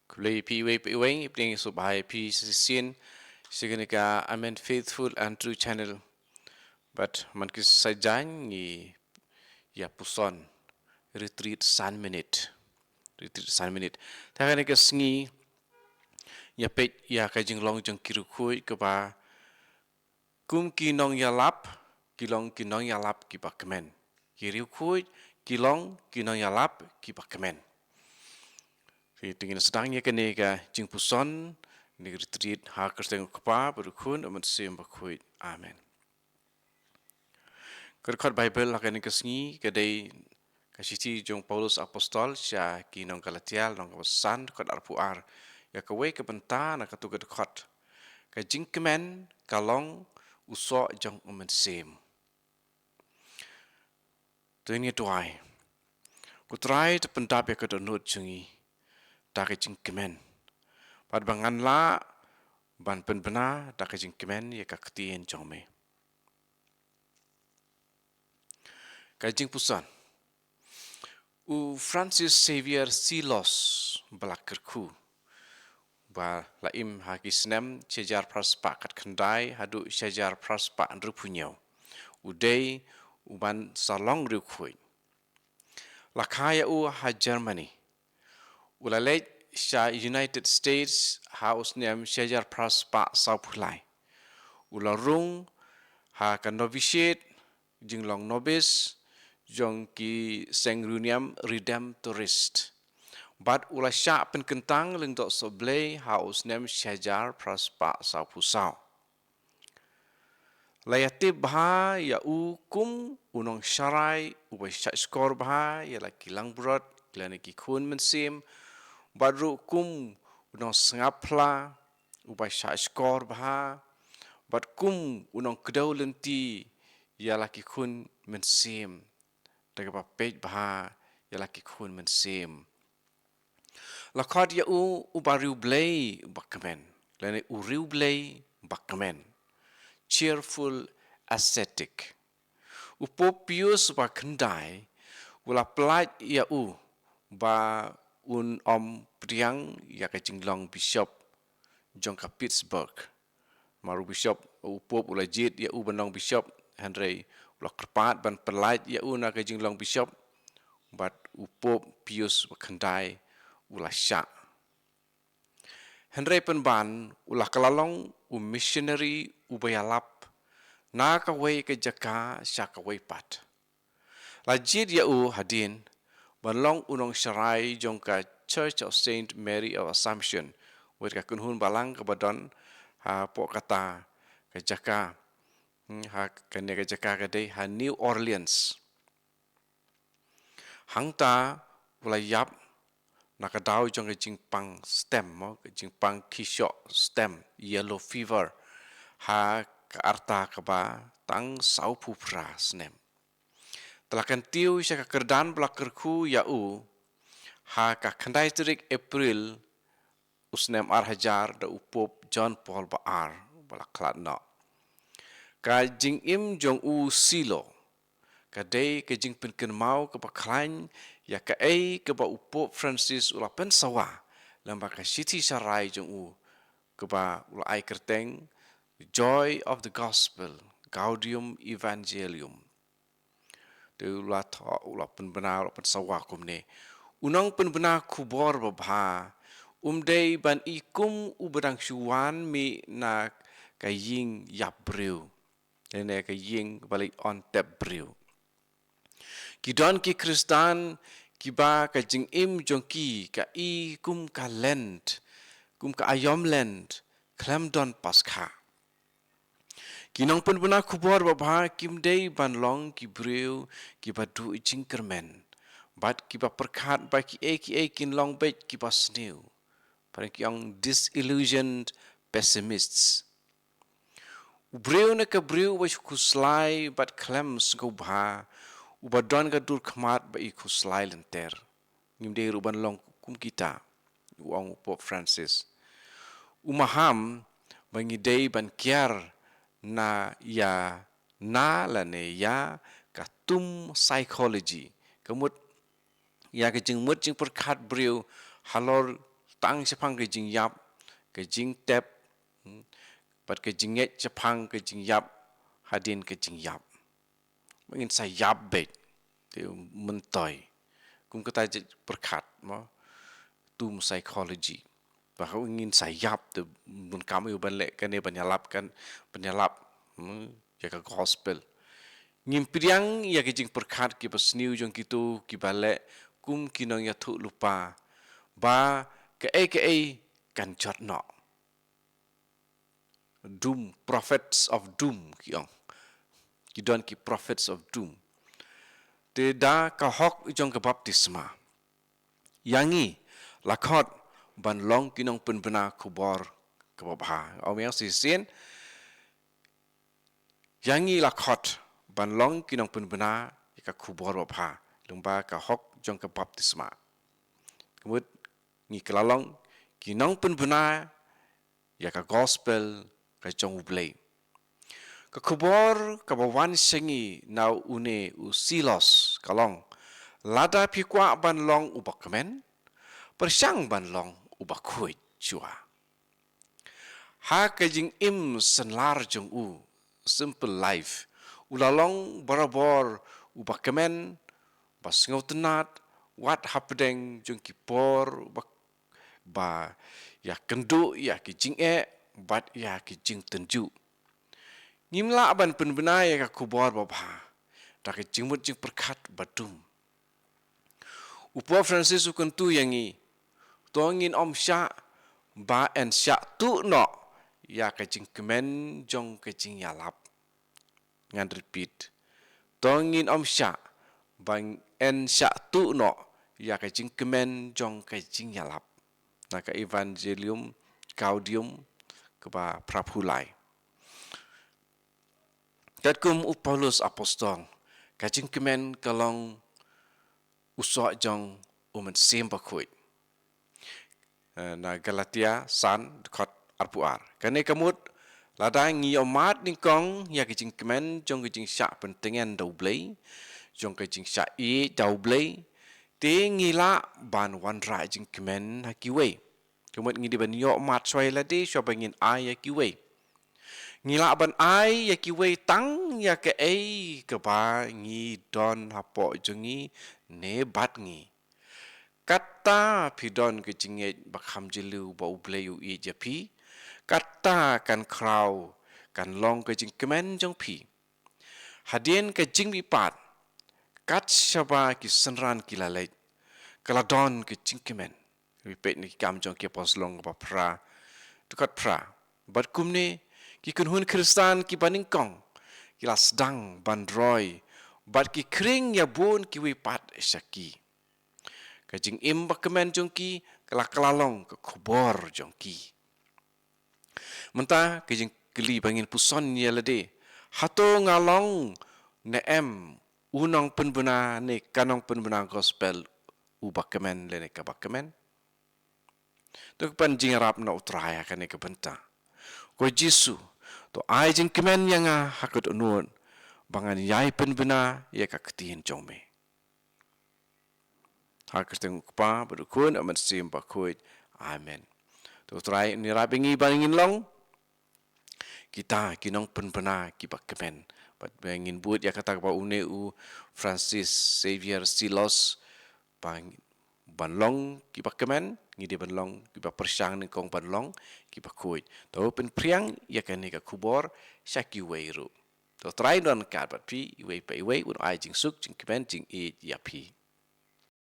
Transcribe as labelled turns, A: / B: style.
A: Kulay piway piway ipling subhay pi sin siganika amen faithful and true channel but man kis sajan ni ya puson retreat san minute retreat san minute takane ka sngi ya pet ya ka jinglong jong kirukhui ka ba kum kinong ya lap kilong kinong ya lap ki ba kemen kirukhui kilong kinong ya lap ki ba kemen tingin sedangnya kene ka jing puson ni retreat ha kerteng kapa berukun amat sim bakhuit amen kerkhot bible la kene kesngi kadai kasiti jong Paulus apostol sya kinong galatial nong kawasan kot arpuar ya kawe ke benta na katu khot ka jing kemen kalong uso jong amat sim tuini tuai kutrai te pentap ya kedonut jungi ta ka jing kemen pad bangan la ban pen bena ta ka jing kemen ya ka ketien jong me Kajing pusan. U Francis Xavier Silos belakirku. Ba laim haki senem sejar praspa kat kendai hadu sejar praspa rupunyau. Udai uban salong rukhui. Lakaya u ha Germany. Ulalej sya United States haus nem sejar praspa saupulai. Ularung ha kan novitiate jinglong nobis jong ki sengruniam redemptorist. Bat ula syak penkentang ling dok soblay haus nem syajar praspa sau pusau. Layatib baha ya kum unong syarai ubay syak skor baha ya la kilang brot kelana ki kun mensim. Badru kum unong sengapla ubay syak skor baha. Bat kum unong kedau lenti ya la ki kun mensim. Daga pej baha ya la ki kun mensim. Lakad ya bariu blay bakamen. Lene uriu blay bakamen. Cheerful ascetic. Upo pius ba kendai. Ula pelat ya ba om priang ya ka jinglong bishop jong ka Pittsburgh. Maru bishop upo ula jit ya banong bishop Henry ula kerpat ban pelat ya na ka jinglong bishop. Bat upo pius ba kendai ulah syak. Henry penban ulah kelalong missionary ubayalap na kawai ke jaka syak kawai pat. Lajid ya hadin banlong unong syarai jong ka Church of Saint Mary of Assumption wet ka kunhun balang ke badon ha pok kata ke jaka ha kene ke jaka ke ha New Orleans. Hangta ulah yap nakadaw jong ke jingpang stem mo ke jingpang kishok stem yellow fever ha ka arta ka ba tang sau pupra snem telakan tiu sya ka kerdan blakerku ya ha ka kandai terik April usnem ar hajar da upop John Paul ba ar balaklat no ka jing im jong silo ka dei ke jing pinken mau ke baklain ya ka ke ba upo Francis ula pen sawa lamba ka city sarai jong ke ba ula ai kerteng the joy of the gospel gaudium evangelium de ula pen bena ula pen sawa kumne unang pen bena kubor ba dei ban ikum ubadang syuan mi na ka ying yabreu nene ka ying balik on tap breu Kidon ki Kristan kiba ka jing im jong ki ka kum ka lent kum ka ayom lent klem don paskha. Kinong pun bena kubor baba kim dei ban long ki breu kiba du jing kermen. Bat kiba perkat ba ki kin long bet kiba snew. Parang yang disillusioned pessimists. Breu na ka breu wa kuslai bat klem skobha ubadon ka dur khamat ba iku slai lenter ngimde ruban long kum kita uang Pope Francis umaham bangidei ban kiar na ya na lane ya katum psychology kemut ya ke jing mut jing perkat breu halor tang Jepang ke jing yap ke jing tep pat ke jinget Jepang ke jing yap hadin ke jing yap mungkin saya yap bet tu mentoy kum kata berkat mo tu psychology bahwa ingin sayap tu mun kami balik kan penyalap ya ke gospel ngim priang ya ke jing perkat ki pasniu jong kitu ki balik kum kinong ya tu lupa ba ke kan jot no doom prophets of doom ki don ki prophets of doom te da ka hok jong ke baptisma yangi lakot ban long kinong penbena kubor ke babha au yang si sin yangi lakot ban long kinong penbena ka kubor babha lumba ka hok jong ke baptisma kemud ni kelalong kinong penbena ya ka gospel ka jong ublei ka kubor ka bawan sengi nau une u silos kalong lada pikwa ban long ubakmen persang ban long ubakhuit chua ha ka jing im senlar jong u simple life ulalong barabor ubakmen bas ngautenat wat hapdeng jong kipor ba ya kendu ya ki jing bat ya ki jing tenju ngimla ban penbena ya ka kubor babha ta ki jingmut jing perkat badum upo Francis ukentu yangi tongin om sya ba en sya tu no ya ka jing kemen jong ka jing yalap ngan repeat tongin om sya bang en sya tu no ya ka jing kemen jong ka jing yalap na ka evangelium gaudium ke ba prapulai Tatkum Paulus apostol kajing kemen kalong usok jong umen semba kuit na Galatia san dekat arpuar kane kamut ladang ngi omat ningkong ya kajing kemen jong kajing syak pentengan doublei jong kajing syak doublei te ngila ban wan ra jing kemen hakiwe kamut ngi di ban yo mat swai lade syo bangin ai hakiwe ngila ban ai ya ki wei tang ya ke ke ba ngi don hapo jungi ne bat ngi kata pidon ke jinget bakham jelu ba ubleu i japi kata kan kraw kan long ke jing kemen jong pi hadien ke jing bi pat kat shaba ki senran ki lalai kaladon ke jing kemen wi pet ni kam jong ke poslong ba pra dekat pra bat kumne ki kunhun Kristan ki baningkong ki la sedang bandroi bat ki kring ya bun ki wipat syaki ka jing im bakemen jongki kala kalalong ke kubor jongki menta ki jing keli bangin puson ya lade hato ngalong ne em unong penbena ne kanong penbena gospel u bakemen le ne ka bakemen tok pan jing rap na utraya ka ne ka benta ko Jisu to ai jing kemen yang hakut unun bangan yai penbena ya ka ketin jome hakut teng pa berukun amat sim bakuit amen to try ni rabingi bangin long kita kinong penbena ki kemen bat bangin buat ya kata ba une u Francis Xavier Silos bang banlong ki kemen ngidi banlong ki persang ni kong banlong ki kuit to pen priang ya kan ni ka kubor syaki weiru to try don kat bat pi wei pai wei un ai jing suk jing kemen jing e ya pi